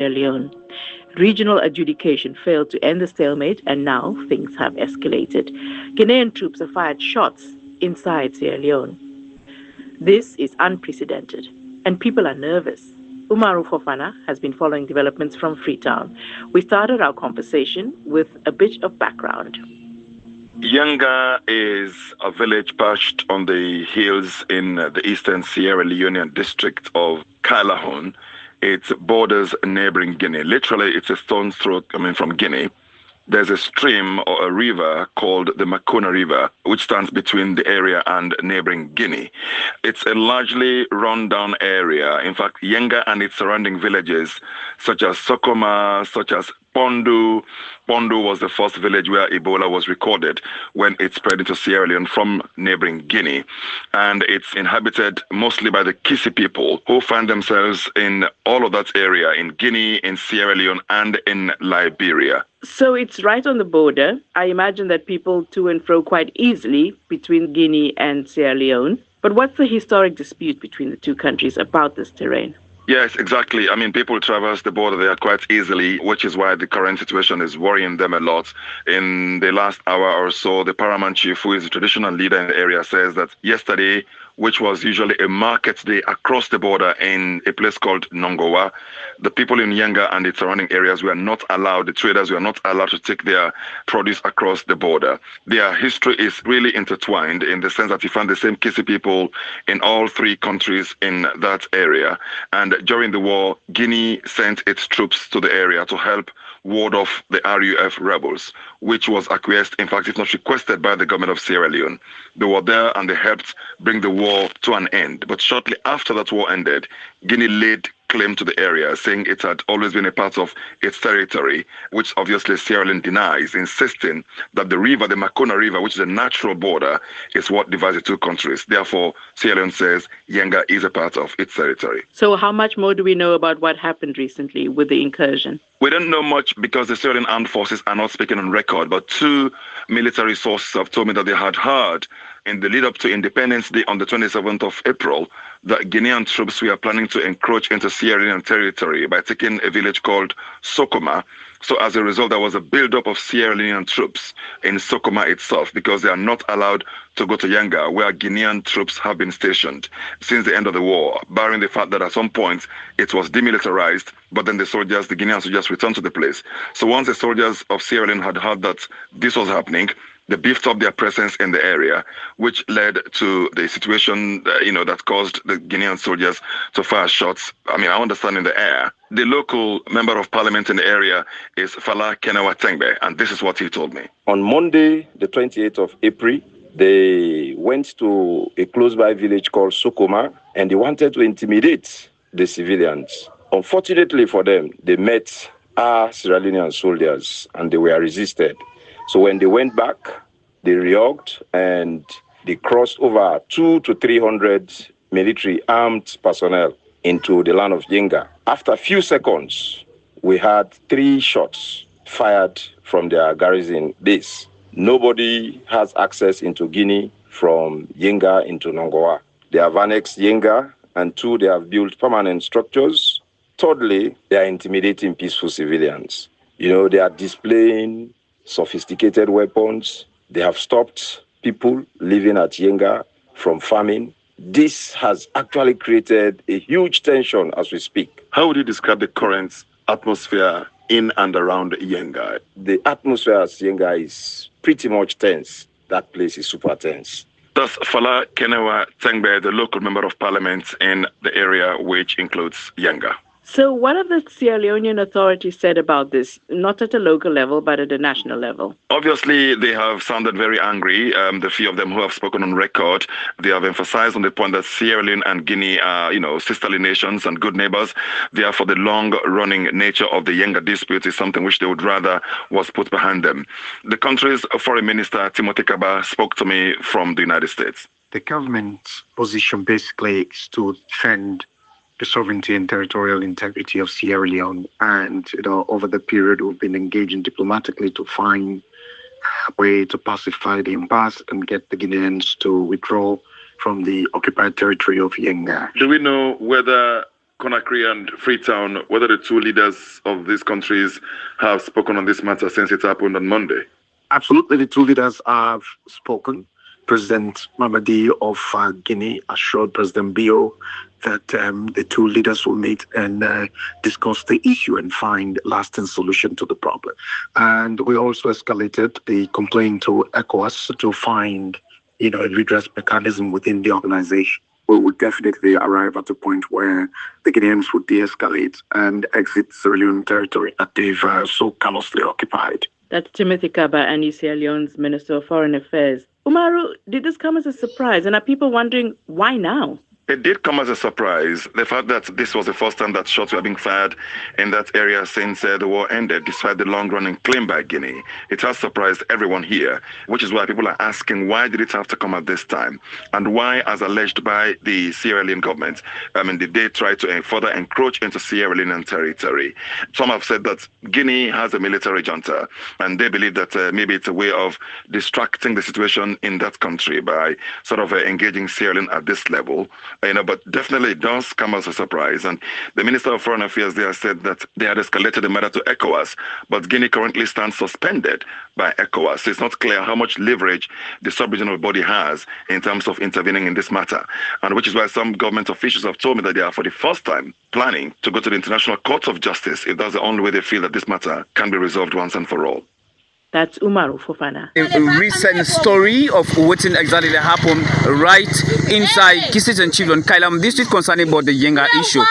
Leone. Regional adjudication failed to end the stalemate, and now things have escalated. Guinean troops have fired shots inside Sierra Leone. This is unprecedented, and people are nervous. Omaru Fofanah has been following developments from Freetown. We started our conversation with a bit of background. Yenga is a village perched on the hills in the eastern Sierra Leonean district of Kailahun. It borders neighboring Guinea. Literally, it's a stone's throw coming from Guinea. There's a stream or a river called the Makona River, which stands between the area and neighboring Guinea. It's a largely run-down area. In fact, Yenga and its surrounding villages, such as Sokoma, such as Pondu. Pondu was the first village where Ebola was recorded when it spread into Sierra Leone from neighboring Guinea. And it's inhabited mostly by the Kisi people, who find themselves in all of that area, in Guinea, in Sierra Leone, and in Liberia. So it's right on the border. I imagine that people to and fro quite easily between Guinea and Sierra Leone. But what's the historic dispute between the two countries about this terrain? Yes, exactly. I mean, people traverse the border there quite easily, which is why the current situation is worrying them a lot. In the last hour or so, the paramount chief, who is the traditional leader in the area, says that yesterday, which was usually a market day across the border in a place called Nongowa, the people in Yenga and its surrounding areas were not allowed, the traders were not allowed to take their produce across the border. Their history is really intertwined in the sense that you find the same Kisi people in all three countries in that area. And during the war, Guinea sent its troops to the area to help ward off the RUF rebels, which was acquiesced, in fact, if not requested by the government of Sierra Leone. They were there and they helped bring the war to an end. But shortly after that war ended, Guinea laid claim to the area, saying it had always been a part of its territory, which obviously Sierra Leone denies, insisting that the river, the Makona River, which is a natural border, is what divides the two countries. Therefore, Sierra Leone says Yenga is a part of its territory. So how much more do we know about what happened recently with the incursion? We don't know much because the Sierra Leone armed forces are not speaking on record, but two military sources have told me that they had heard in the lead up to Independence Day on the 27th of April that Guinean troops were planning to encroach into Sierra Leone territory by taking a village called Sokoma. So as a result, there was a buildup of Sierra Leonean troops in Sokoma itself because they are not allowed to go to Yenga, where Guinean troops have been stationed since the end of the war, barring the fact that at some point it was demilitarized, but then the Guinean soldiers returned to the place. So once the soldiers of Sierra Leone had heard that this was happening, they beefed up their presence in the area, which led to the situation, that caused the Guinean soldiers to fire shots. I mean, I understand in the air. The local member of parliament in the area is Fala Kenewa Tengbe, and this is what he told me. On Monday, the 28th of April, they went to a close-by village called Sokoma, and they wanted to intimidate the civilians. Unfortunately for them, they met our Sierra Leonean soldiers, and they were resisted. So when they went back, they reorged and they crossed over 200 to 300 military armed personnel into the land of Yenga. After a few seconds, we had 3 shots fired from their garrison base. Nobody has access into Guinea from Yenga into Nongowa. They have annexed Yenga, and 2, they have built permanent structures. Thirdly, they are intimidating peaceful civilians. They are displaying sophisticated weapons. They have stopped people living at Yenga from farming. This has actually created a huge tension as we speak. How would you describe the current atmosphere in and around Yenga? The atmosphere at Yenga is pretty much tense. That place is super tense. That's Fala Kenewa Tengbe, the local member of parliament in the area, which includes Yenga. So what have the Sierra Leonean authorities said about this, not at a local level, but at a national level? Obviously, they have sounded very angry. The few of them who have spoken on record, they have emphasized on the point that Sierra Leone and Guinea are, sisterly nations and good neighbors. Therefore, the long-running nature of the Yenga dispute is something which they would rather was put behind them. The country's foreign minister, Timothy Kaba, spoke to me from the United States. The government's position basically is to defend the sovereignty and territorial integrity of Sierra Leone. And, over the period, we've been engaging diplomatically to find a way to pacify the impasse and get the Guineans to withdraw from the occupied territory of Yenga. Do we know whether Conakry and Freetown, whether the two leaders of these countries have spoken on this matter since it happened on Monday? Absolutely, the two leaders have spoken. President Mamadi of Guinea assured President Bio that the two leaders will meet and discuss the issue and find lasting solution to the problem. And we also escalated the complaint to ECOWAS to find, a redress mechanism within the organization. We would definitely arrive at a point where the Guineans would de-escalate and exit Sierra Leone territory that they've so callously occupied. That's Timothy Kaba, and Sierra Leone's Minister of Foreign Affairs. Umaru, did this come as a surprise? And are people wondering why now? It did come as a surprise. The fact that this was the first time that shots were being fired in that area since the war ended, despite the long-running claim by Guinea. It has surprised everyone here, which is why people are asking, why did it have to come at this time? And why, as alleged by the Sierra Leone government, did they try to further encroach into Sierra Leonean territory? Some have said that Guinea has a military junta, and they believe that maybe it's a way of distracting the situation in that country by sort of engaging Sierra Leone at this level. But definitely it does come as a surprise. And the Minister of Foreign Affairs there said that they had escalated the matter to ECOWAS, but Guinea currently stands suspended by ECOWAS. So it's not clear how much leverage the sub-regional body has in terms of intervening in this matter. And which is why some government officials have told me that they are for the first time planning to go to the International Court of Justice if that's the only way they feel that this matter can be resolved once and for all. That's Omaru Fofanah. A recent story of what exactly happened right inside Kisses and Children Kailam district concerning about the Yenga issue.